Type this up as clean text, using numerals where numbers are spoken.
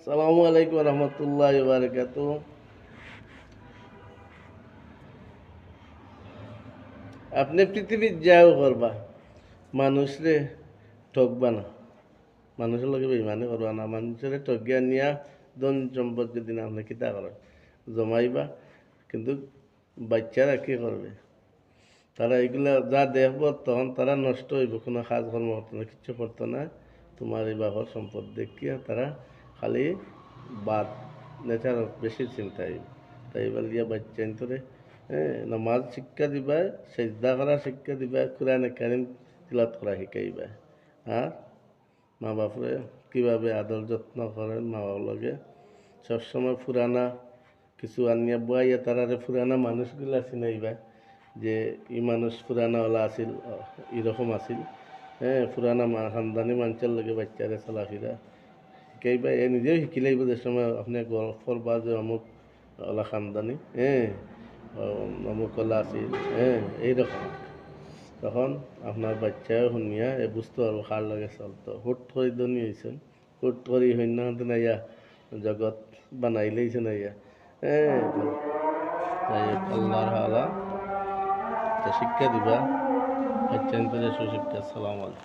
সালামু আলাইকুম রহমতুল্লাহ বারকাত। আপনি পৃথিবীর যাও করবা, মানুষরে ঠকবা না, মানুষের লগে বেইমানি করবা না, মানুষের ঠকিয়া নিয়া ধন সম্পদ যদি না আপনি কিতা করেন জমাইবা, কিন্তু বাচ্চারা কি করবে? তারা এগুলা যা দেখব তখন তারা নষ্ট হইব, কোনো কাজকর্ম করতো না, কিচ্ছু করতো না। তোমার এই বাবার সম্পদ দেখিয়া তারা খালি বাদ নেচার বেশি চিন্তা হইব। তাই এবার লিয়া বাচ্চা তোরে নামাজ শিক্ষা দিবা, সেজদা করা শিক্ষা দিবা, কোরআনে কারিম তিলাওয়াত করা শিকাইবা। আর মা বাপরে কীভাবে আদর যত্ন করেন মা বাবার লগে, সবসময় পুরানা কিছু আনিয়া বয়াইয়া তারারে পুরানা মানুষগুলা চিনাইবা, যে ই মানুষ পুরানাওয়ালা আছিল, এরকম আছিল। পুরানা খানদানি মানুষের লগে বাচ্চারে চলাফেরা শিকাইবা। এ নিজেও শিকি লাগব, যে সময় আপনি গল্প করবা যে অমুক ওলা খানদানি, অমুক ওলা আছিল, এইরকম। তখন আপনার বাচ্চাও শুনিয়া এ বুঝতে পারবো কার লাগে চলতো। হুট করে দনি হয়েছেন, হুট করে হইনা নাইয়া জগৎ বানাইলেইছে নাইয়া। তাই আল্লাহর হালা শিক্ষা দিবা, বাচ্চা সুশিক্ষা। সালাম আলাইকুম।